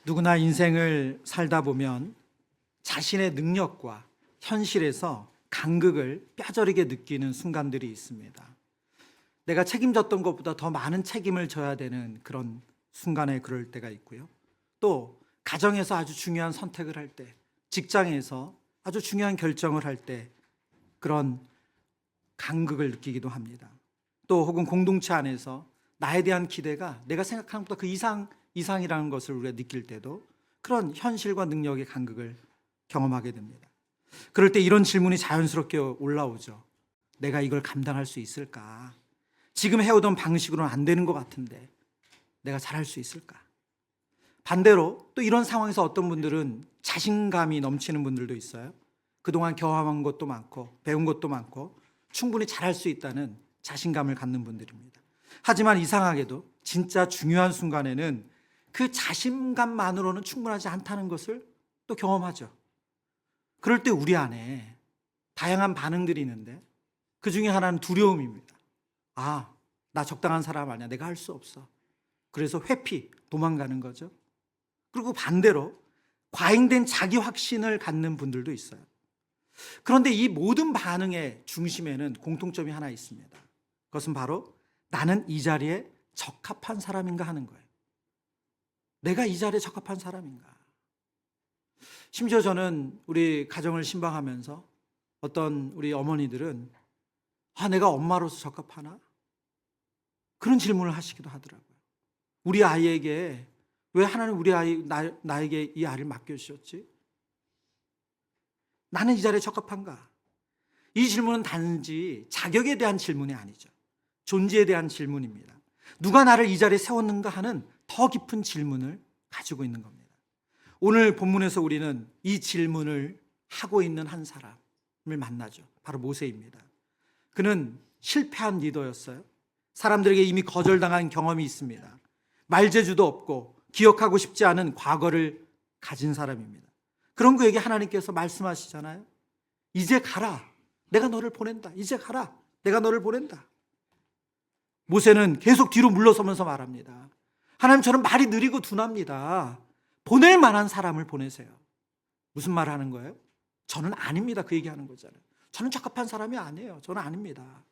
누구나 인생을 살다 보면 자신의 능력과 현실에서 간극을 뼈저리게 느끼는 순간들이 있습니다. 내가 책임졌던 것보다 더 많은 책임을 져야 되는 그런 순간에 그럴 때가 있고요. 또 가정에서 아주 중요한 선택을 할 때, 직장에서 아주 중요한 결정을 할 때 그런 간극을 느끼기도 합니다. 또 혹은 공동체 안에서 나에 대한 기대가 내가 생각하는 것보다 그 이상이라는 것을 우리가 느낄 때도 그런 현실과 능력의 간극을 경험하게 됩니다. 그럴 때 이런 질문이 자연스럽게 올라오죠. 내가 이걸 감당할 수 있을까? 지금 해오던 방식으로는 안 되는 것 같은데 내가 잘할 수 있을까? 반대로 또 이런 상황에서 어떤 분들은 자신감이 넘치는 분들도 있어요. 그동안 경험한 것도 많고 배운 것도 많고 충분히 잘할 수 있다는 자신감을 갖는 분들입니다. 하지만 이상하게도 진짜 중요한 순간에는 그 자신감만으로는 충분하지 않다는 것을 또 경험하죠. 그럴 때 우리 안에 다양한 반응들이 있는데 그 중에 하나는 두려움입니다. 아, 나 적당한 사람 아니야. 내가 할 수 없어. 그래서 회피, 도망가는 거죠. 그리고 반대로 과잉된 자기 확신을 갖는 분들도 있어요. 그런데 이 모든 반응의 중심에는 공통점이 하나 있습니다. 그것은 바로 나는 이 자리에 적합한 사람인가 하는 거예요. 내가 이 자리에 적합한 사람인가. 심지어 저는 우리 가정을 신방하면서 어떤 우리 어머니들은 내가 엄마로서 적합하나? 그런 질문을 하시기도 하더라고요. 우리 아이에게 왜 하나님 우리 아이 나에게 이 아이를 맡겨주셨지? 나는 이 자리에 적합한가? 이 질문은 단지 자격에 대한 질문이 아니죠. 존재에 대한 질문입니다. 누가 나를 이 자리에 세웠는가 하는 더 깊은 질문을 가지고 있는 겁니다. 오늘 본문에서 우리는 이 질문을 하고 있는 한 사람을 만나죠. 바로 모세입니다. 그는 실패한 리더였어요. 사람들에게 이미 거절당한 경험이 있습니다. 말재주도 없고 기억하고 싶지 않은 과거를 가진 사람입니다. 그런 그에게 하나님께서 말씀하시잖아요. 이제 가라. 내가 너를 보낸다. 이제 가라. 내가 너를 보낸다. 모세는 계속 뒤로 물러서면서 말합니다. 하나님, 저는 말이 느리고 둔합니다. 보낼 만한 사람을 보내세요. 무슨 말 하는 거예요? 저는 아닙니다. 그 얘기하는 거잖아요. 저는 적합한 사람이 아니에요. 저는 아닙니다.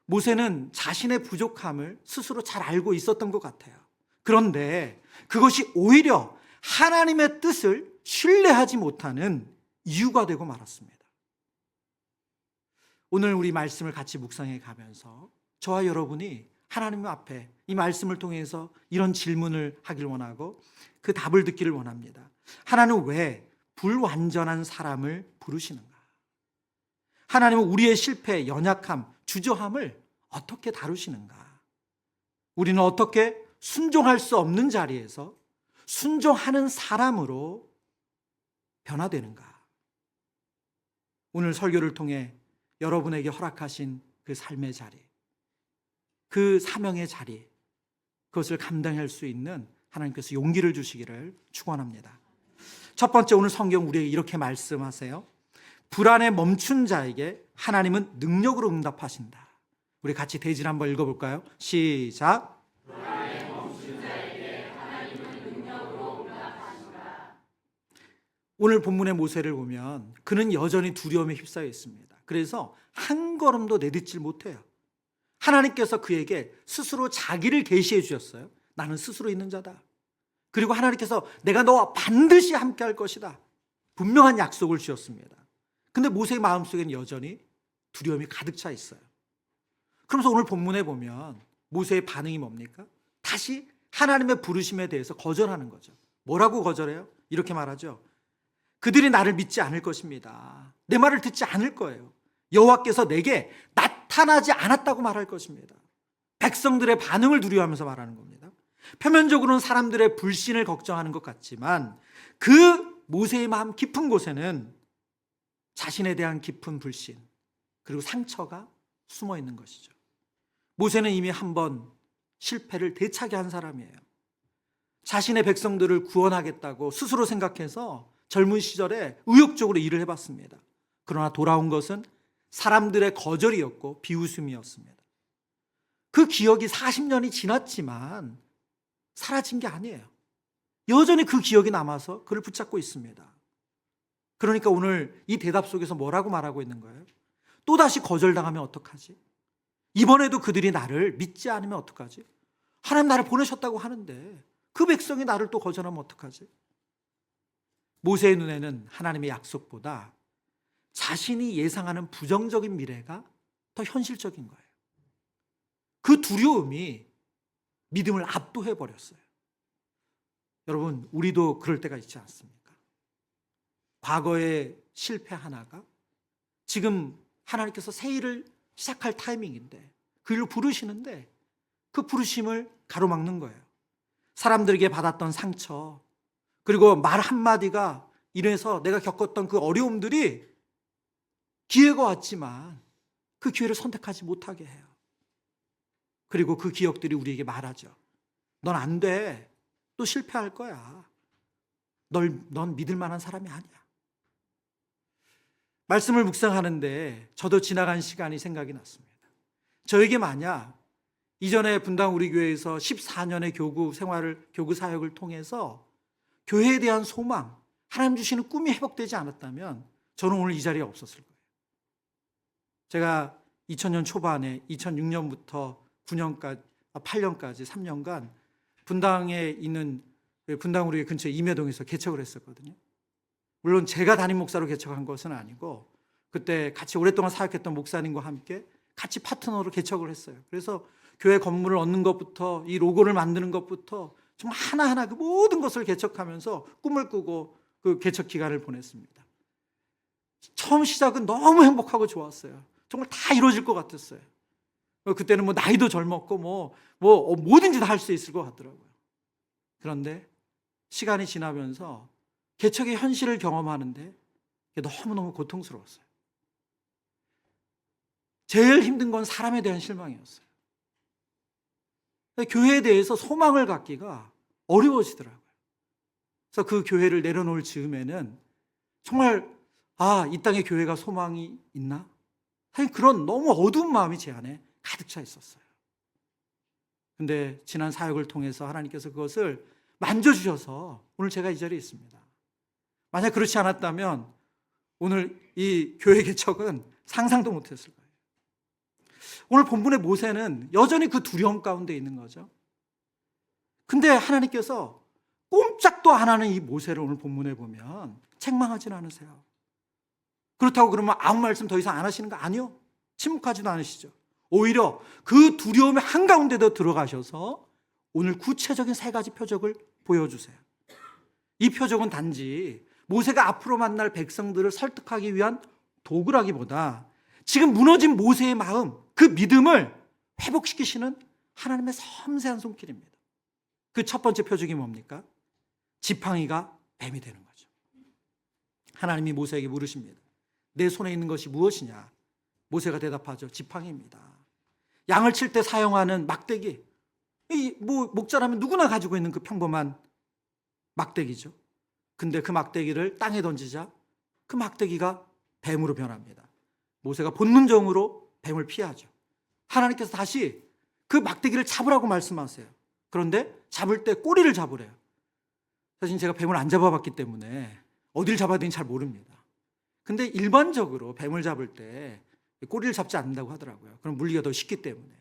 모세는 자신의 부족함을 스스로 잘 알고 있었던 것 같아요. 그런데 그것이 오히려 하나님의 뜻을 신뢰하지 못하는 이유가 되고 말았습니다. 오늘 우리 말씀을 같이 묵상해 가면서 저와 여러분이 하나님 앞에 이 말씀을 통해서 이런 질문을 하길 원하고 그 답을 듣기를 원합니다. 하나님은 왜 불완전한 사람을 부르시는가? 하나님은 우리의 실패, 연약함, 주저함을 어떻게 다루시는가? 우리는 어떻게 순종할 수 없는 자리에서 순종하는 사람으로 변화되는가? 오늘 설교를 통해 여러분에게 허락하신 그 삶의 자리, 그 사명의 자리, 그것을 감당할 수 있는 하나님께서 용기를 주시기를 축원합니다. 첫 번째, 오늘 성경 우리에게 이렇게 말씀하세요. 불안에 멈춘 자에게 하나님은 능력으로 응답하신다. 우리 같이 대질 한번 읽어볼까요? 시작. 불안에 멈춘 자에게 하나님은 능력으로 응답하신다. 오늘 본문의 모세를 보면 그는 여전히 두려움에 휩싸여 있습니다. 그래서 한 걸음도 내딛질 못해요. 하나님께서 그에게 스스로 자기를 계시해 주셨어요. 나는 스스로 있는 자다. 그리고 하나님께서 내가 너와 반드시 함께 할 것이다. 분명한 약속을 주셨습니다. 근데 모세의 마음속에는 여전히 두려움이 가득 차 있어요. 그러면서 오늘 본문에 보면 모세의 반응이 뭡니까? 다시 하나님의 부르심에 대해서 거절하는 거죠. 뭐라고 거절해요? 이렇게 말하죠. 그들이 나를 믿지 않을 것입니다. 내 말을 듣지 않을 거예요. 여호와께서 내게 나타나지 않았다고 말할 것입니다. 백성들의 반응을 두려워하면서 말하는 겁니다. 표면적으로는 사람들의 불신을 걱정하는 것 같지만 그 모세의 마음 깊은 곳에는 자신에 대한 깊은 불신 그리고 상처가 숨어 있는 것이죠. 모세는 이미 한번 실패를 대차게 한 사람이에요. 자신의 백성들을 구원하겠다고 스스로 생각해서 젊은 시절에 의욕적으로 일을 해봤습니다. 그러나 돌아온 것은 사람들의 거절이었고 비웃음이었습니다. 그 기억이 40년이 지났지만 사라진 게 아니에요. 여전히 그 기억이 남아서 그를 붙잡고 있습니다. 그러니까 오늘 이 대답 속에서 뭐라고 말하고 있는 거예요? 또다시 거절당하면 어떡하지? 이번에도 그들이 나를 믿지 않으면 어떡하지? 하나님 나를 보내셨다고 하는데 그 백성이 나를 또 거절하면 어떡하지? 모세의 눈에는 하나님의 약속보다 자신이 예상하는 부정적인 미래가 더 현실적인 거예요. 그 두려움이 믿음을 압도해버렸어요. 여러분, 우리도 그럴 때가 있지 않습니까? 과거의 실패 하나가 지금 하나님께서 새 일을 시작할 타이밍인데 그 일로 부르시는데 그 부르심을 가로막는 거예요. 사람들에게 받았던 상처, 그리고 말 한마디가 인해서 내가 겪었던 그 어려움들이 기회가 왔지만 그 기회를 선택하지 못하게 해요. 그리고 그 기억들이 우리에게 말하죠. 넌 안 돼. 또 실패할 거야. 넌 믿을 만한 사람이 아니야. 말씀을 묵상하는데 저도 지나간 시간이 생각이 났습니다. 저에게 만약 이전에 분당 우리 교회에서 14년의 교구 사역을 통해서 교회에 대한 소망, 하나님 주시는 꿈이 회복되지 않았다면 저는 오늘 이 자리에 없었을 거예요. 제가 2000년 초반에 2006년부터 8년까지 3년간 분당에 있는 분당 우리 근처 임회동에서 개척을 했었거든요. 물론 제가 담임 목사로 개척한 것은 아니고 그때 같이 오랫동안 사역했던 목사님과 함께 같이 파트너로 개척을 했어요. 그래서 교회 건물을 얻는 것부터 이 로고를 만드는 것부터 정말 하나하나 그 모든 것을 개척하면서 꿈을 꾸고 그 개척 기간을 보냈습니다. 처음 시작은 너무 행복하고 좋았어요. 정말 다 이루어질 것 같았어요. 그때는 뭐 나이도 젊었고 뭐든지 다 할 수 있을 것 같더라고요. 그런데 시간이 지나면서 개척의 현실을 경험하는데 너무너무 고통스러웠어요. 제일 힘든 건 사람에 대한 실망이었어요. 교회에 대해서 소망을 갖기가 어려워지더라고요. 그래서 그 교회를 내려놓을 즈음에는 정말 이 땅에 교회가 소망이 있나? 사실 그런 너무 어두운 마음이 제 안에 가득 차 있었어요. 근데 지난 사역을 통해서 하나님께서 그것을 만져주셔서 오늘 제가 이 자리에 있습니다. 만약 그렇지 않았다면 오늘 이 교회 개척은 상상도 못했을 거예요. 오늘 본문의 모세는 여전히 그 두려움 가운데 있는 거죠. 근데 하나님께서 꼼짝도 안 하는 이 모세를 오늘 본문에 보면 책망하지는 않으세요. 그렇다고 그러면 아무 말씀 더 이상 안 하시는 거 아니요. 침묵하지도 않으시죠. 오히려 그 두려움의 한가운데도 들어가셔서 오늘 구체적인 3가지 표적을 보여주세요. 이 표적은 단지 모세가 앞으로 만날 백성들을 설득하기 위한 도구라기보다 지금 무너진 모세의 마음, 그 믿음을 회복시키시는 하나님의 섬세한 손길입니다. 그 첫 번째 표적이 뭡니까? 지팡이가 뱀이 되는 거죠. 하나님이 모세에게 물으십니다. 내 손에 있는 것이 무엇이냐? 모세가 대답하죠. 지팡이입니다. 양을 칠 때 사용하는 막대기. 목자라면 누구나 가지고 있는 그 평범한 막대기죠. 근데 그 막대기를 땅에 던지자 그 막대기가 뱀으로 변합니다. 모세가 본능적으로 뱀을 피하죠. 하나님께서 다시 그 막대기를 잡으라고 말씀하세요. 그런데 잡을 때 꼬리를 잡으래요. 사실 제가 뱀을 안 잡아봤기 때문에 어디를 잡아야 되는지 잘 모릅니다. 근데 일반적으로 뱀을 잡을 때 꼬리를 잡지 않는다고 하더라고요. 그럼 물리기가 더 쉽기 때문에.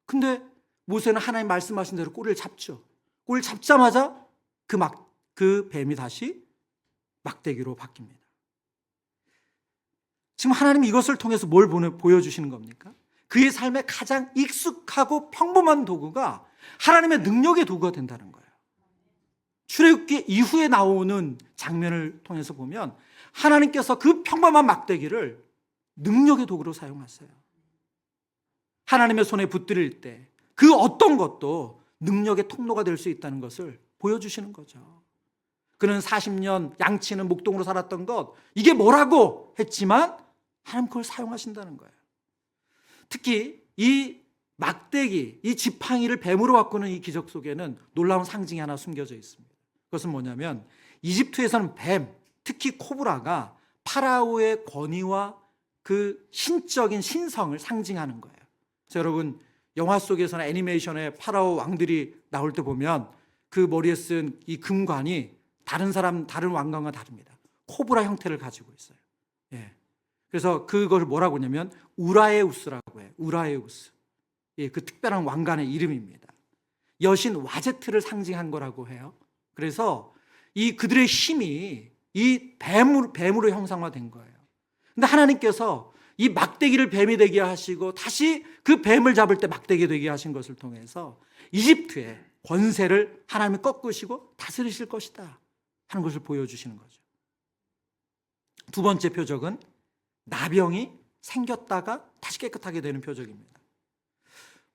근데 모세는 하나님 말씀하신 대로 꼬리를 잡죠. 꼬리를 잡자마자 그 뱀이 다시 막대기로 바뀝니다. 지금 하나님이 이것을 통해서 뭘 보여주시는 겁니까? 그의 삶에 가장 익숙하고 평범한 도구가 하나님의 능력의 도구가 된다는 거예요. 출애굽기 이후에 나오는 장면을 통해서 보면 하나님께서 그 평범한 막대기를 능력의 도구로 사용하세요. 하나님의 손에 붙들릴 때 그 어떤 것도 능력의 통로가 될 수 있다는 것을 보여주시는 거죠. 그는 40년 양치는 목동으로 살았던 것, 이게 뭐라고 했지만 하나님 그걸 사용하신다는 거예요. 특히 이 막대기, 이 지팡이를 뱀으로 바꾸는 이 기적 속에는 놀라운 상징이 하나 숨겨져 있습니다. 그것은 뭐냐면 이집트에서는 뱀, 특히 코브라가 파라오의 권위와 그 신적인 신성을 상징하는 거예요. 그래서 여러분 영화 속에서나 애니메이션에 파라오 왕들이 나올 때 보면 그 머리에 쓴 이 금관이 다른 왕관과 다릅니다. 코브라 형태를 가지고 있어요. 예. 그래서 그걸 뭐라고 하냐면 우라에우스라고 해요. 우라에우스. 예, 그 특별한 왕관의 이름입니다. 여신 와제트를 상징한 거라고 해요. 그래서 이 그들의 힘이 이 뱀으로 형상화된 거예요. 근데 하나님께서 이 막대기를 뱀이 되게 하시고 다시 그 뱀을 잡을 때 막대기 되게 하신 것을 통해서 이집트의 권세를 하나님이 꺾으시고 다스리실 것이다 하는 것을 보여주시는 거죠. 두 번째 표적은 나병이 생겼다가 다시 깨끗하게 되는 표적입니다.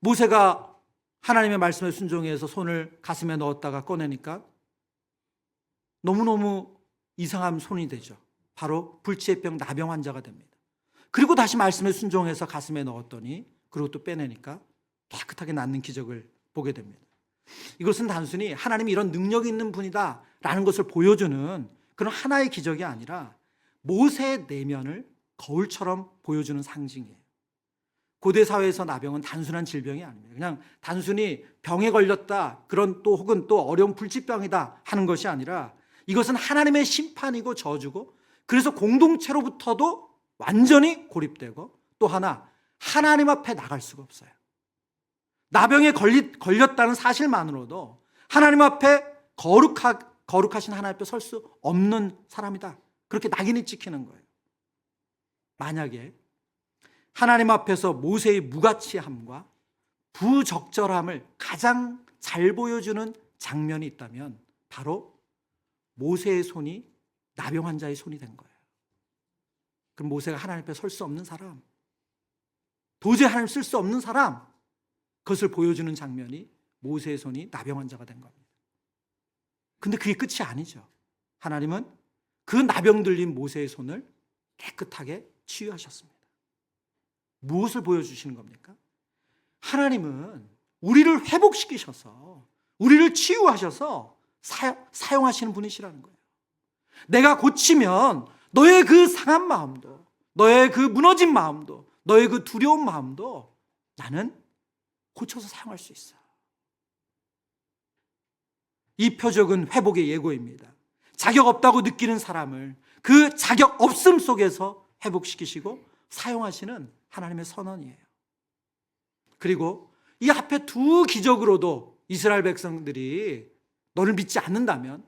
모세가 하나님의 말씀에 순종해서 손을 가슴에 넣었다가 꺼내니까 너무너무 이상한 손이 되죠. 바로 불치의병 나병 환자가 됩니다. 그리고 다시 말씀에 순종해서 가슴에 넣었더니 그리고 또 빼내니까 깨끗하게 낫는 기적을 보게 됩니다. 이것은 단순히 하나님이 이런 능력이 있는 분이다라는 것을 보여주는 그런 하나의 기적이 아니라 모세의 내면을 거울처럼 보여주는 상징이에요. 고대 사회에서 나병은 단순한 질병이 아닙니다. 그냥 단순히 병에 걸렸다 그런 또 혹은 또 어려운 불치병이다 하는 것이 아니라 이것은 하나님의 심판이고 저주고 그래서 공동체로부터도 완전히 고립되고 또 하나 하나님 앞에 나갈 수가 없어요. 나병에 걸렸다는 사실만으로도 하나님 앞에 거룩하신 하나님 앞에 설 수 없는 사람이다. 그렇게 낙인이 찍히는 거예요. 만약에 하나님 앞에서 모세의 무가치함과 부적절함을 가장 잘 보여주는 장면이 있다면 바로 모세의 손이 나병 환자의 손이 된 거예요. 그럼 모세가 하나님 앞에 설 수 없는 사람, 도저히 하나님 쓸 수 없는 사람, 그것을 보여주는 장면이 모세의 손이 나병 환자가 된 겁니다. 근데 그게 끝이 아니죠. 하나님은 그 나병 들린 모세의 손을 깨끗하게 치유하셨습니다. 무엇을 보여주시는 겁니까? 하나님은 우리를 회복시키셔서 우리를 치유하셔서 사용하시는 분이시라는 거예요. 내가 고치면 너의 그 상한 마음도, 너의 그 무너진 마음도, 너의 그 두려운 마음도 나는 고쳐서 사용할 수 있어. 이 표적은 회복의 예고입니다. 자격 없다고 느끼는 사람을 그 자격 없음 속에서 회복시키시고 사용하시는 하나님의 선언이에요. 그리고 이 앞에 두 기적으로도 이스라엘 백성들이 너를 믿지 않는다면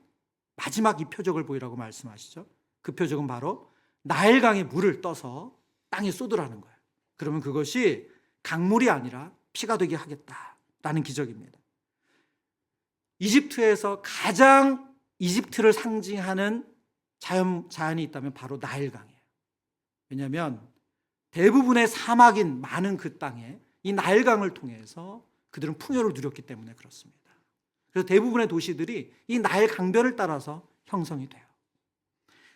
마지막 이 표적을 보이라고 말씀하시죠. 그 표적은 바로 나일강의 물을 떠서 땅에 쏟으라는 거예요. 그러면 그것이 강물이 아니라 피가 되게 하겠다라는 기적입니다. 이집트에서 가장 이집트를 상징하는 자연이 있다면 바로 나일강이에요. 왜냐하면 대부분의 사막인 많은 그 땅에 이 나일강을 통해서 그들은 풍요를 누렸기 때문에 그렇습니다. 그래서 대부분의 도시들이 이 나일 강변을 따라서 형성이 돼요.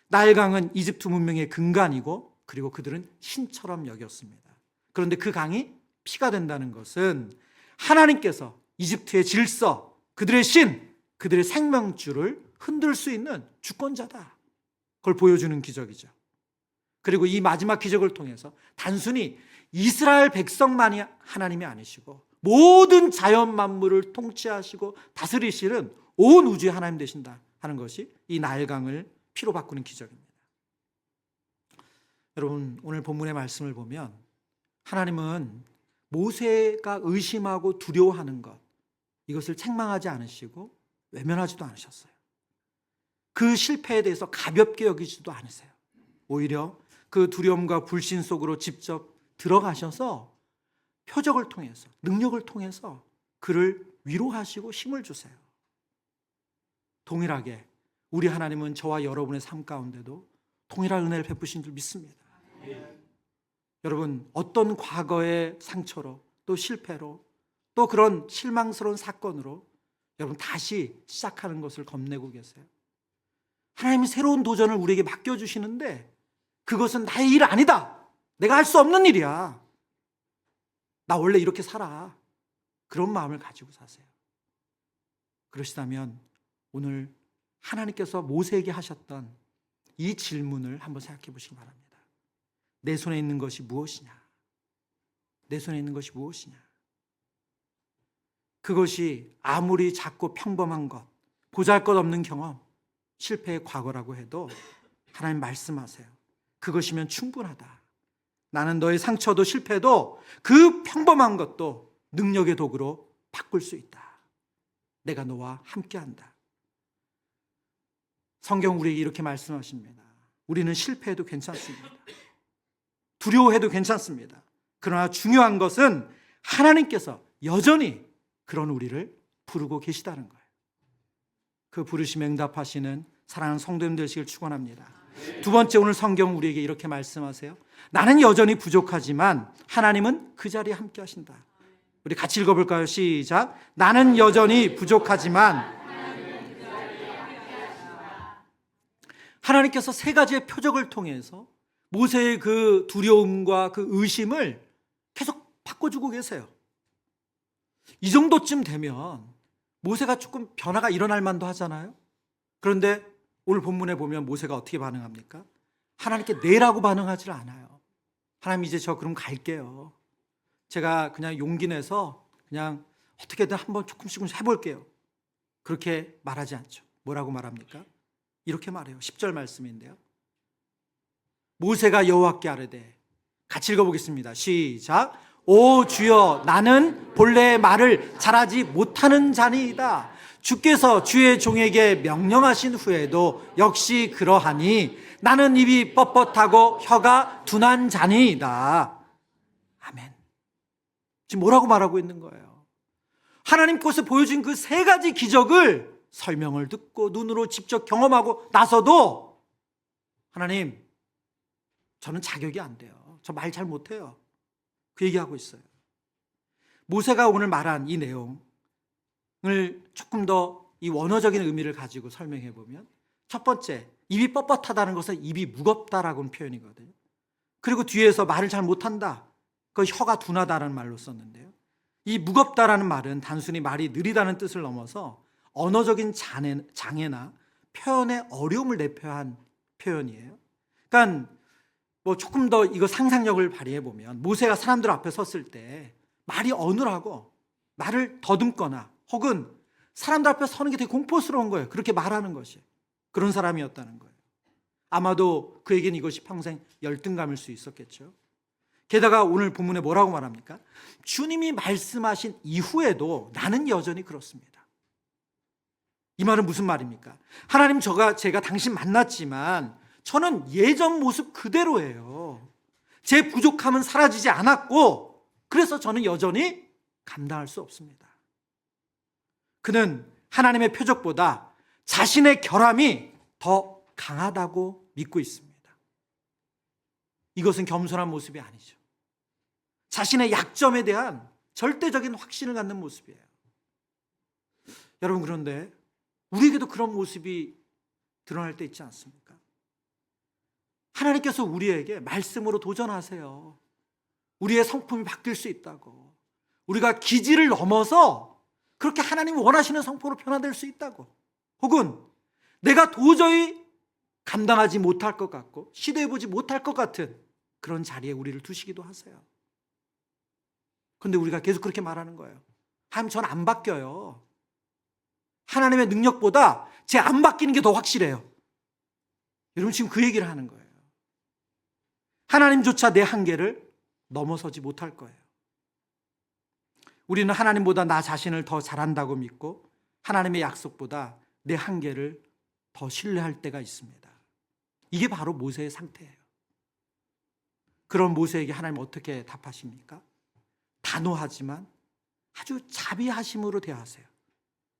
나일강은 이집트 문명의 근간이고 그리고 그들은 신처럼 여겼습니다. 그런데 그 강이 피가 된다는 것은 하나님께서 이집트의 질서, 그들의 신, 그들의 생명줄을 흔들 수 있는 주권자다. 그걸 보여주는 기적이죠. 그리고 이 마지막 기적을 통해서 단순히 이스라엘 백성만이 하나님이 아니시고 모든 자연 만물을 통치하시고 다스리시는 온 우주의 하나님 되신다 하는 것이 이 나일강을 피로 바꾸는 기적입니다. 여러분, 오늘 본문의 말씀을 보면 하나님은 모세가 의심하고 두려워하는 것, 이것을 책망하지 않으시고 외면하지도 않으셨어요. 그 실패에 대해서 가볍게 여기지도 않으세요. 오히려 그 두려움과 불신 속으로 직접 들어가셔서 표적을 통해서, 능력을 통해서 그를 위로하시고 힘을 주세요. 동일하게 우리 하나님은 저와 여러분의 삶 가운데도 동일한 은혜를 베푸신 줄 믿습니다. 여러분, 어떤 과거의 상처로 또 실패로 또 그런 실망스러운 사건으로 여러분 다시 시작하는 것을 겁내고 계세요? 하나님이 새로운 도전을 우리에게 맡겨주시는데 그것은 나의 일 아니다. 내가 할 수 없는 일이야. 나 원래 이렇게 살아. 그런 마음을 가지고 사세요. 그러시다면 오늘 하나님께서 모세에게 하셨던 이 질문을 한번 생각해 보시기 바랍니다. 내 손에 있는 것이 무엇이냐? 내 손에 있는 것이 무엇이냐? 그것이 아무리 작고 평범한 것, 보잘것없는 경험, 실패의 과거라고 해도 하나님 말씀하세요. 그것이면 충분하다. 나는 너의 상처도 실패도 그 평범한 것도 능력의 도구로 바꿀 수 있다. 내가 너와 함께한다. 성경 우리에게 이렇게 말씀하십니다. 우리는 실패해도 괜찮습니다. 두려워해도 괜찮습니다. 그러나 중요한 것은 하나님께서 여전히 그런 우리를 부르고 계시다는 거예요. 그 부르심에 응답하시는 사랑하는 성도님 되시길 축원합니다. 두 번째, 오늘 성경 우리에게 이렇게 말씀하세요. 나는 여전히 부족하지만 하나님은 그 자리에 함께 하신다. 우리 같이 읽어볼까요? 시작. 나는 여전히 부족하지만 하나님께서 세 가지의 표적을 통해서 모세의 그 두려움과 그 의심을 계속 바꿔주고 계세요. 이 정도쯤 되면 모세가 조금 변화가 일어날 만도 하잖아요. 그런데 오늘 본문에 보면 모세가 어떻게 반응합니까? 하나님께 내라고 반응하지 않아요. 하나님, 이제 저 그럼 갈게요. 제가 그냥 용기 내서 그냥 어떻게든 한번 조금씩은 해볼게요. 그렇게 말하지 않죠. 뭐라고 말합니까? 이렇게 말해요. 10절 말씀인데요. 모세가 여호와께 아뢰되, 같이 읽어보겠습니다. 시작. 오 주여, 나는 본래 말을 잘하지 못하는 자니이다. 주께서 주의 종에게 명령하신 후에도 역시 그러하니 나는 입이 뻣뻣하고 혀가 둔한 자니이다. 아멘. 지금 뭐라고 말하고 있는 거예요? 하나님께서 보여준 그 세 가지 기적을 설명을 듣고 눈으로 직접 경험하고 나서도 하나님, 저는 자격이 안 돼요. 저 말 잘 못해요. 그 얘기하고 있어요. 모세가 오늘 말한 이 내용을 조금 더 이 원어적인 의미를 가지고 설명해 보면, 첫 번째, 입이 뻣뻣하다는 것은 입이 무겁다라고는 표현이거든요. 그리고 뒤에서 말을 잘 못한다, 그 혀가 둔하다라는 말로 썼는데요. 이 무겁다라는 말은 단순히 말이 느리다는 뜻을 넘어서 언어적인 장애나 표현의 어려움을 내포한 표현이에요. 그러니까 뭐 조금 더 이거 상상력을 발휘해 보면, 모세가 사람들 앞에 섰을 때 말이 어눌하고 말을 더듬거나 혹은 사람들 앞에 서는 게 되게 공포스러운 거예요. 그렇게 말하는 것이. 그런 사람이었다는 거예요. 아마도 그에게는 이것이 평생 열등감일 수 있었겠죠. 게다가 오늘 본문에 뭐라고 말합니까? 주님이 말씀하신 이후에도 나는 여전히 그렇습니다. 이 말은 무슨 말입니까? 하나님, 제가 당신 만났지만 저는 예전 모습 그대로예요. 제 부족함은 사라지지 않았고, 그래서 저는 여전히 감당할 수 없습니다. 그는 하나님의 표적보다 자신의 결함이 더 강하다고 믿고 있습니다. 이것은 겸손한 모습이 아니죠. 자신의 약점에 대한 절대적인 확신을 갖는 모습이에요. 여러분, 그런데 우리에게도 그런 모습이 드러날 때 있지 않습니까? 하나님께서 우리에게 말씀으로 도전하세요. 우리의 성품이 바뀔 수 있다고. 우리가 기질을 넘어서 그렇게 하나님이 원하시는 성품으로 변화될 수 있다고. 혹은 내가 도저히 감당하지 못할 것 같고 시도해보지 못할 것 같은 그런 자리에 우리를 두시기도 하세요. 그런데 우리가 계속 그렇게 말하는 거예요. 하나님, 전 안 바뀌어요. 하나님의 능력보다 제 안 바뀌는 게 더 확실해요. 여러분, 지금 그 얘기를 하는 거예요. 하나님조차 내 한계를 넘어서지 못할 거예요. 우리는 하나님보다 나 자신을 더 잘한다고 믿고 하나님의 약속보다 내 한계를 더 신뢰할 때가 있습니다. 이게 바로 모세의 상태예요. 그런 모세에게 하나님 어떻게 답하십니까? 단호하지만 아주 자비하심으로 대하세요.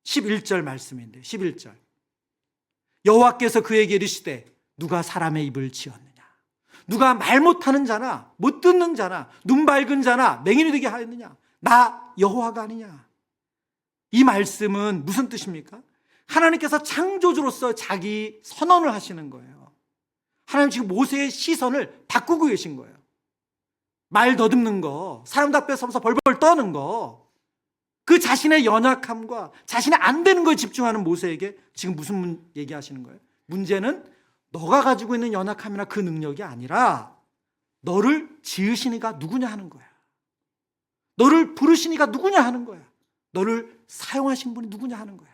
11절 말씀인데, 11절. 여호와께서 그에게 이르시되 누가 사람의 입을 지었느냐? 누가 말 못하는 자나 못 듣는 자나 눈 밝은 자나 맹인이 되게 하였느냐? 나 여호와가 아니냐? 이 말씀은 무슨 뜻입니까? 하나님께서 창조주로서 자기 선언을 하시는 거예요. 하나님 지금 모세의 시선을 바꾸고 계신 거예요. 말 더듬는 거, 사람들 앞에 서서 벌벌 떠는 거, 그 자신의 연약함과 자신의 안 되는 거에 집중하는 모세에게 지금 무슨 얘기하시는 거예요? 문제는 너가 가지고 있는 연약함이나 그 능력이 아니라 너를 지으신 이가 누구냐 하는 거야. 너를 부르신 이가 누구냐 하는 거야. 너를 사용하신 분이 누구냐 하는 거야.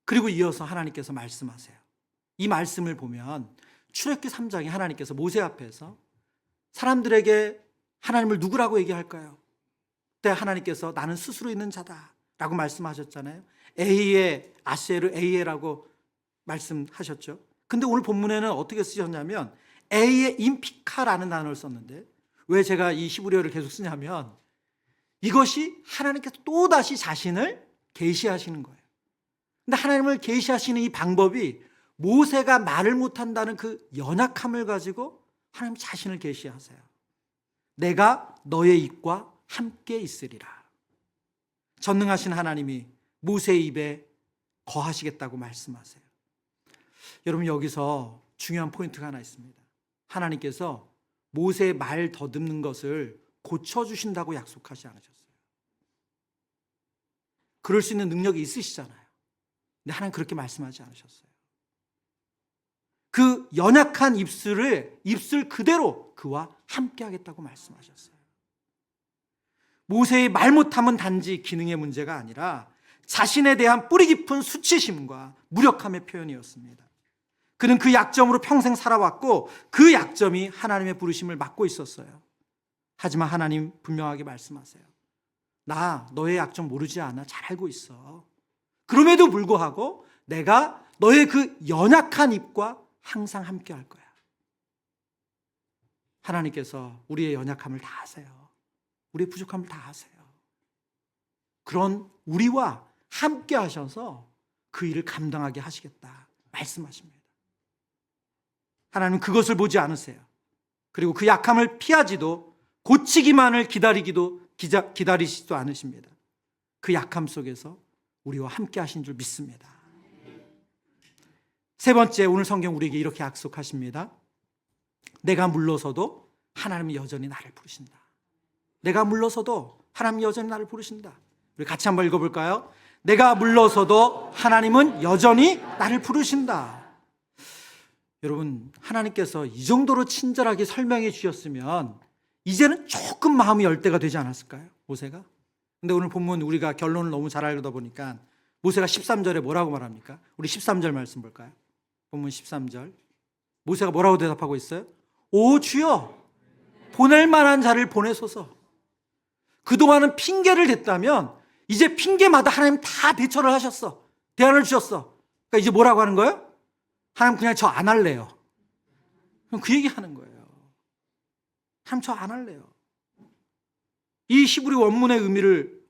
그리고 이어서 하나님께서 말씀하세요. 이 말씀을 보면 출애굽기 3장에 하나님께서 모세 앞에서 사람들에게 하나님을 누구라고 얘기할까요? 그때 하나님께서 나는 스스로 있는 자다 라고 말씀하셨잖아요. 에이에, 아세르 에이에라고 말씀하셨죠. 근데 오늘 본문에는 어떻게 쓰셨냐면 에이에 임피카라는 단어를 썼는데, 왜 제가 이 히브리어를 계속 쓰냐면 이것이 하나님께서 또다시 자신을 계시하시는 거예요. 근데 하나님을 계시하시는 이 방법이 모세가 말을 못한다는 그 연약함을 가지고 하나님 자신을 계시하세요. 내가 너의 입과 함께 있으리라. 전능하신 하나님이 모세의 입에 거하시겠다고 말씀하세요. 여러분, 여기서 중요한 포인트가 하나 있습니다. 하나님께서 모세의 말 더듬는 것을 고쳐주신다고 약속하지 않으셨어요. 그럴 수 있는 능력이 있으시잖아요. 근데 하나님 그렇게 말씀하지 않으셨어요. 그 연약한 입술 그대로 그와 함께 하겠다고 말씀하셨어요. 모세의 말 못함은 단지 기능의 문제가 아니라 자신에 대한 뿌리 깊은 수치심과 무력함의 표현이었습니다. 그는 그 약점으로 평생 살아왔고 그 약점이 하나님의 부르심을 막고 있었어요. 하지만 하나님 분명하게 말씀하세요. 나 너의 약점 모르지 않아. 잘 알고 있어. 그럼에도 불구하고 내가 너의 그 연약한 입과 항상 함께 할 거야. 하나님께서 우리의 연약함을 다 아세요. 우리의 부족함을 다 아세요. 그런 우리와 함께 하셔서 그 일을 감당하게 하시겠다 말씀하십니다. 하나님은 그것을 보지 않으세요. 그리고 그 약함을 피하지도 고치기만을 기다리시지도 않으십니다. 그 약함 속에서 우리와 함께 하신 줄 믿습니다. 세 번째, 오늘 성경 우리에게 이렇게 약속하십니다. 내가 물러서도 하나님은 여전히 나를 부르신다. 내가 물러서도 하나님은 여전히 나를 부르신다. 우리 같이 한번 읽어볼까요? 내가 물러서도 하나님은 여전히 나를 부르신다. 여러분, 하나님께서 이 정도로 친절하게 설명해 주셨으면 이제는 조금 마음이 열 때가 되지 않았을까요? 모세가? 근데 오늘 본문 우리가 결론을 너무 잘 알다 보니까 모세가 13절에 뭐라고 말합니까? 우리 13절 말씀 볼까요? 본문 13절. 모세가 뭐라고 대답하고 있어요? 오 주여, 보낼 만한 자를 보내소서. 그동안은 핑계를 댔다면 이제 핑계마다 하나님 다 대처를 하셨어. 대안을 주셨어. 그러니까 이제 뭐라고 하는 거예요? 하나님 그냥 저 안 할래요. 그 얘기 하는 거예요. 하나님 저 안 할래요. 이 히브리 원문의 의미를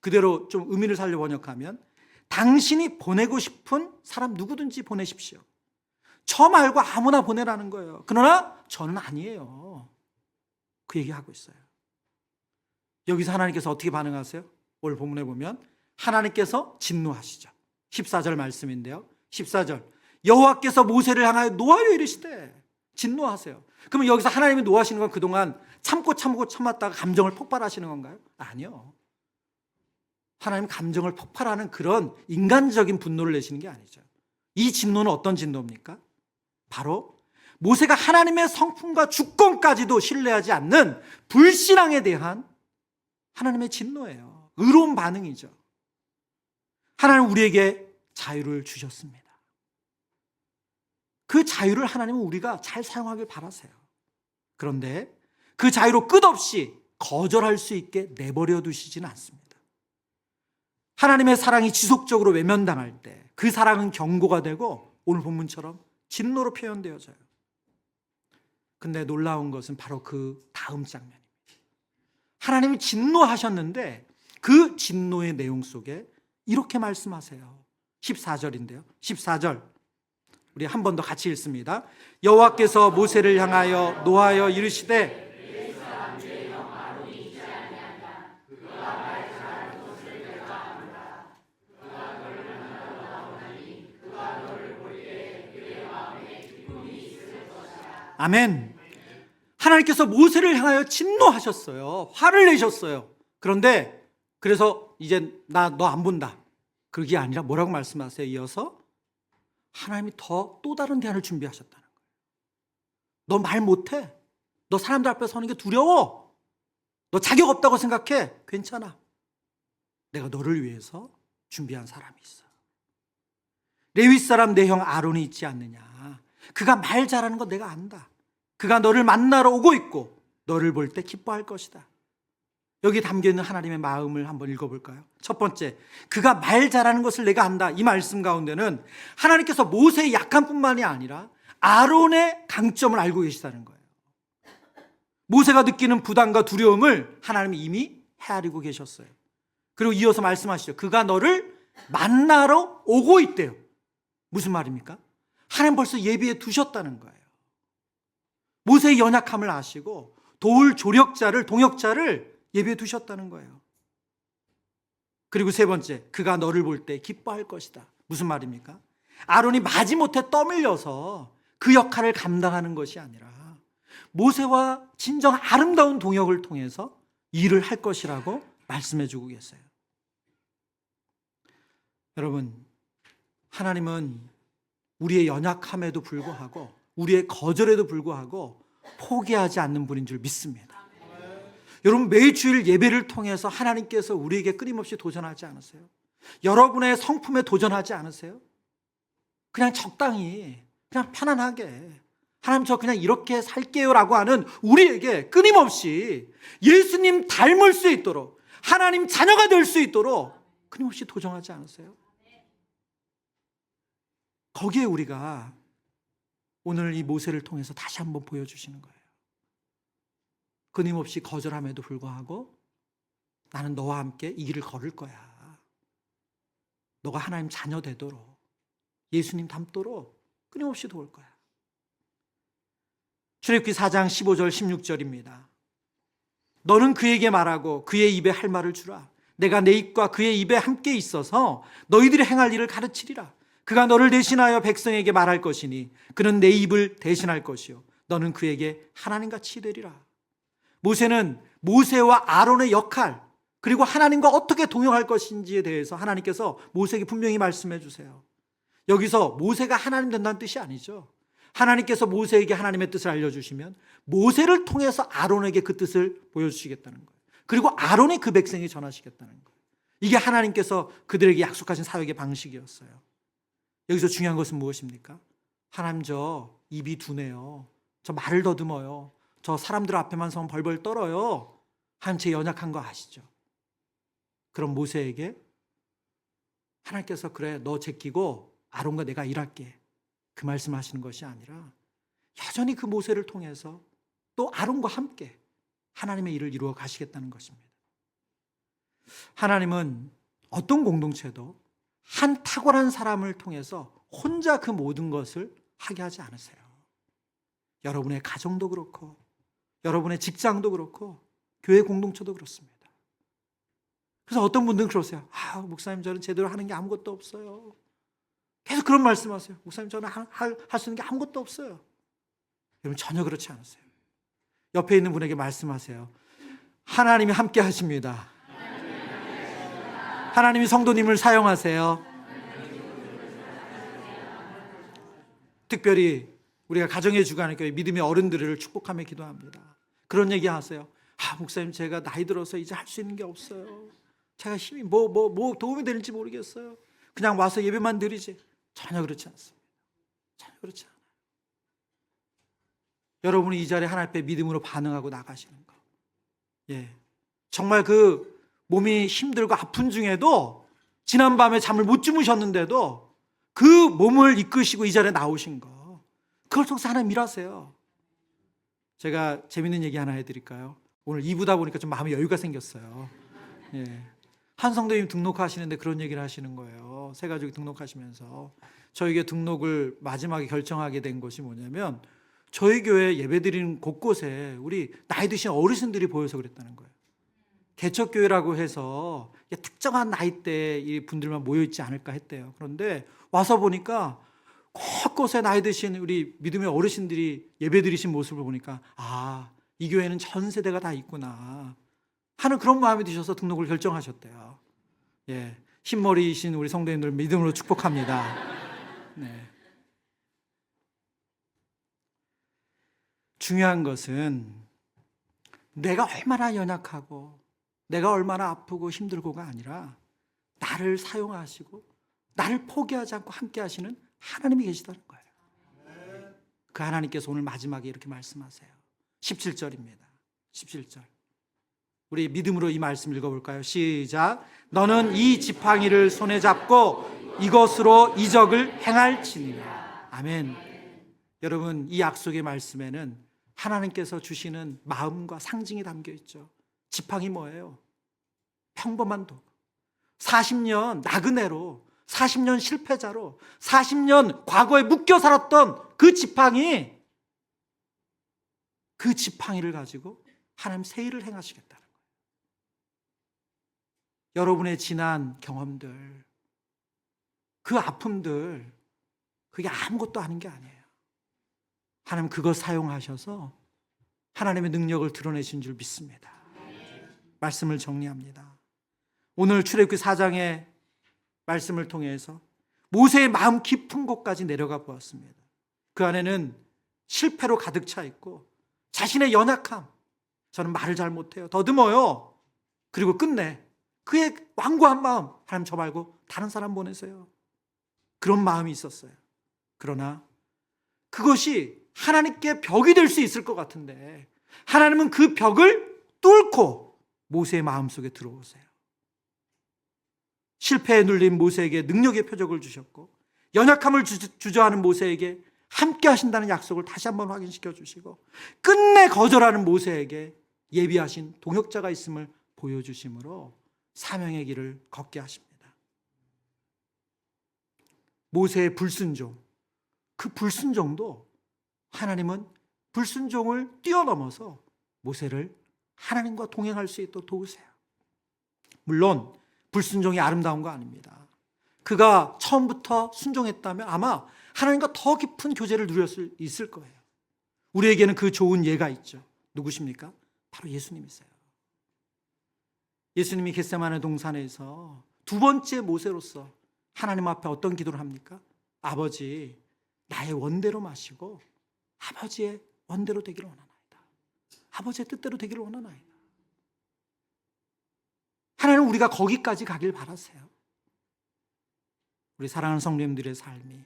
그대로 좀 의미를 살려 번역하면 당신이 보내고 싶은 사람 누구든지 보내십시오. 저 말고 아무나 보내라는 거예요. 그러나 저는 아니에요. 그 얘기하고 있어요. 여기서 하나님께서 어떻게 반응하세요? 오늘 본문에 보면 하나님께서 진노하시죠. 14절 말씀인데요. 14절. 여호와께서 모세를 향하여 노하여 이르시되, 진노하세요. 그러면 여기서 하나님이 노하시는 건 그동안 참고 참았다가 감정을 폭발하시는 건가요? 아니요. 하나님 감정을 폭발하는 그런 인간적인 분노를 내시는 게 아니죠. 이 진노는 어떤 진노입니까? 바로 모세가 하나님의 성품과 주권까지도 신뢰하지 않는 불신앙에 대한 하나님의 진노예요. 의로운 반응이죠. 하나님은 우리에게 자유를 주셨습니다. 그 자유를 하나님은 우리가 잘 사용하길 바라세요. 그런데 그 자유로 끝없이 거절할 수 있게 내버려 두시지는 않습니다. 하나님의 사랑이 지속적으로 외면당할 때 그 사랑은 경고가 되고 오늘 본문처럼 진노로 표현되어져요. 근데 놀라운 것은 바로 그 다음 장면입니다. 하나님이 진노하셨는데 그 진노의 내용 속에 이렇게 말씀하세요. 14절인데요. 14절 우리 한 번 더 같이 읽습니다. 여호와께서 모세를 향하여 노하여 이르시되, 아멘. 하나님께서 모세를 향하여 진노하셨어요. 화를 내셨어요. 그런데 그래서 이제 나 너 안 본다. 그게 아니라 뭐라고 말씀하세요? 이어서 하나님이 또 다른 대안을 준비하셨다는 거예요. 너 말 못해. 너 사람들 앞에 서는 게 두려워. 너 자격 없다고 생각해? 괜찮아. 내가 너를 위해서 준비한 사람이 있어. 레위 사람 내 형 아론이 있지 않느냐. 그가 말 잘하는 거 내가 안다. 그가 너를 만나러 오고 있고 너를 볼 때 기뻐할 것이다. 여기 담겨있는 하나님의 마음을 한번 읽어볼까요? 첫 번째, 그가 말 잘하는 것을 내가 안다. 이 말씀 가운데는 하나님께서 모세의 약함뿐만이 아니라 아론의 강점을 알고 계시다는 거예요. 모세가 느끼는 부담과 두려움을 하나님이 이미 헤아리고 계셨어요. 그리고 이어서 말씀하시죠. 그가 너를 만나러 오고 있대요. 무슨 말입니까? 하나님 벌써 예비해 두셨다는 거예요. 모세의 연약함을 아시고 도울 조력자를, 동역자를 예비해 두셨다는 거예요. 그리고 세 번째, 그가 너를 볼 때 기뻐할 것이다. 무슨 말입니까? 아론이 마지못해 떠밀려서 그 역할을 감당하는 것이 아니라 모세와 진정 아름다운 동역을 통해서 일을 할 것이라고 말씀해 주고 계세요. 여러분, 하나님은 우리의 연약함에도 불구하고 우리의 거절에도 불구하고 포기하지 않는 분인 줄 믿습니다. 여러분, 매일 주일 예배를 통해서 하나님께서 우리에게 끊임없이 도전하지 않으세요? 여러분의 성품에 도전하지 않으세요? 그냥 적당히, 그냥 편안하게 하나님 저 그냥 이렇게 살게요 라고 하는 우리에게 끊임없이 예수님 닮을 수 있도록, 하나님 자녀가 될 수 있도록 끊임없이 도전하지 않으세요? 거기에 우리가 오늘 이 모세를 통해서 다시 한번 보여주시는 거예요. 끊임없이 거절함에도 불구하고 나는 너와 함께 이 길을 걸을 거야. 너가 하나님 자녀 되도록, 예수님 닮도록 끊임없이 도울 거야. 출애굽기 4장 15절 16절입니다. 너는 그에게 말하고 그의 입에 할 말을 주라. 내가 내 입과 그의 입에 함께 있어서 너희들이 행할 일을 가르치리라. 그가 너를 대신하여 백성에게 말할 것이니 그는 내 입을 대신할 것이요 너는 그에게 하나님같이 되리라. 모세는 모세와 아론의 역할, 그리고 하나님과 어떻게 동행할 것인지에 대해서 하나님께서 모세에게 분명히 말씀해 주세요. 여기서 모세가 하나님 된다는 뜻이 아니죠. 하나님께서 모세에게 하나님의 뜻을 알려주시면 모세를 통해서 아론에게 그 뜻을 보여주시겠다는 거예요. 그리고 아론이 그 백성에게 전하시겠다는 거예요. 이게 하나님께서 그들에게 약속하신 사역의 방식이었어요. 여기서 중요한 것은 무엇입니까? 하나님 저 입이 두네요. 저 말을 더듬어요. 저 사람들 앞에만 서면 벌벌 떨어요. 하나님 제 연약한 거 아시죠? 그럼 모세에게 하나님께서 그래 너 제끼고 아론과 내가 일할게. 그 말씀하시는 것이 아니라 여전히 그 모세를 통해서 또 아론과 함께 하나님의 일을 이루어 가시겠다는 것입니다. 하나님은 어떤 공동체도 한 탁월한 사람을 통해서 혼자 그 모든 것을 하게 하지 않으세요. 여러분의 가정도 그렇고 여러분의 직장도 그렇고 교회 공동체도 그렇습니다. 그래서 어떤 분들은 그러세요. 목사님 저는 제대로 하는 게 아무것도 없어요. 계속 그런 말씀하세요. 목사님 저는 할 수 있는 게 아무것도 없어요. 여러분 전혀 그렇지 않으세요. 옆에 있는 분에게 말씀하세요. 하나님이 함께 하십니다. 하나님이 성도님을 사용하세요. 특별히 우리가 가정의 주간의 교회 믿음의 어른들을 축복하며 기도합니다. 그런 얘기 하세요. 목사님 제가 나이 들어서 이제 할 수 있는 게 없어요. 제가 힘이 뭐 도움이 되는지 모르겠어요. 그냥 와서 예배만 드리지. 전혀 그렇지 않습니다. 전혀 그렇지 않아요. 여러분이 이 자리에 하나님 앞에 믿음으로 반응하고 나가시는 거. 정말 그 몸이 힘들고 아픈 중에도 지난밤에 잠을 못 주무셨는데도 그 몸을 이끄시고 이 자리에 나오신 거. 그걸 통해서 하나님 일하세요. 제가 재밌는 얘기 하나 해드릴까요? 오늘 2부다 보니까 좀 마음에 여유가 생겼어요. 한 성도님 등록하시는데 그런 얘기를 하시는 거예요. 새 가족이 등록하시면서 저에게 등록을 마지막에 결정하게 된 것이 뭐냐면 저희 교회 예배드리는 곳곳에 우리 나이 드신 어르신들이 보여서 그랬다는 거예요. 개척교회라고 해서 특정한 나이대 분들만 모여있지 않을까 했대요. 그런데 와서 보니까 곳곳에 나이 드신 우리 믿음의 어르신들이 예배드리신 모습을 보니까 이 교회는 전 세대가 다 있구나 하는 그런 마음이 드셔서 등록을 결정하셨대요. 흰머리이신 우리 성도님들 믿음으로 축복합니다. 중요한 것은 내가 얼마나 연약하고 내가 얼마나 아프고 힘들고가 아니라 나를 사용하시고 나를 포기하지 않고 함께 하시는 하나님이 계시다는 거예요. 그 하나님께서 오늘 마지막에 이렇게 말씀하세요. 17절입니다. 17절. 우리 믿음으로 이 말씀 읽어볼까요? 시작. 너는 이 지팡이를 손에 잡고 이것으로 이적을 행할지니라. 아멘. 여러분, 이 약속의 말씀에는 하나님께서 주시는 마음과 상징이 담겨 있죠. 지팡이 뭐예요? 평범한 도구. 40년 나그네로, 40년 실패자로, 40년 과거에 묶여 살았던 그 지팡이를 가지고 하나님 새 일을 행하시겠다는 거예요. 여러분의 지난 경험들, 그 아픔들, 그게 아무것도 아닌 게 아니에요. 하나님 그거 사용하셔서 하나님의 능력을 드러내신 줄 믿습니다. 말씀을 정리합니다. 오늘 출애굽기 4장의 말씀을 통해서 모세의 마음 깊은 곳까지 내려가 보았습니다. 그 안에는 실패로 가득 차 있고 자신의 연약함, 저는 말을 잘 못해요, 더듬어요, 그리고 끝내 그의 완고한 마음, 하나님 저 말고 다른 사람 보내세요, 그런 마음이 있었어요. 그러나 그것이 하나님께 벽이 될 수 있을 것 같은데 하나님은 그 벽을 뚫고 모세의 마음속에 들어오세요. 실패에 눌린 모세에게 능력의 표적을 주셨고 연약함을 주저하는 모세에게 함께 하신다는 약속을 다시 한번 확인시켜 주시고 끝내 거절하는 모세에게 예비하신 동역자가 있음을 보여주심으로 사명의 길을 걷게 하십니다. 모세의 불순종, 그 불순종도 하나님은 불순종을 뛰어넘어서 모세를 하나님과 동행할 수 있도록 도우세요. 물론 불순종이 아름다운 거 아닙니다. 그가 처음부터 순종했다면 아마 하나님과 더 깊은 교제를 누릴 수 있을 거예요. 우리에게는 그 좋은 예가 있죠. 누구십니까? 바로 예수님이세요. 예수님이 겟세마네 동산에서 두 번째 모세로서 하나님 앞에 어떤 기도를 합니까? 아버지, 나의 원대로 마시고 아버지의 원대로 되기를 원하나이다. 아버지의 뜻대로 되기를 원하나이다. 하나님은 우리가 거기까지 가길 바라세요. 우리 사랑하는 성도님들의 삶이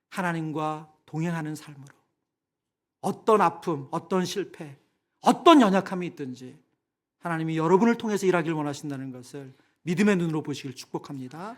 하나님과 동행하는 삶으로 어떤 아픔, 어떤 실패, 어떤 연약함이 있든지 하나님이 여러분을 통해서 일하길 원하신다는 것을 믿음의 눈으로 보시길 축복합니다.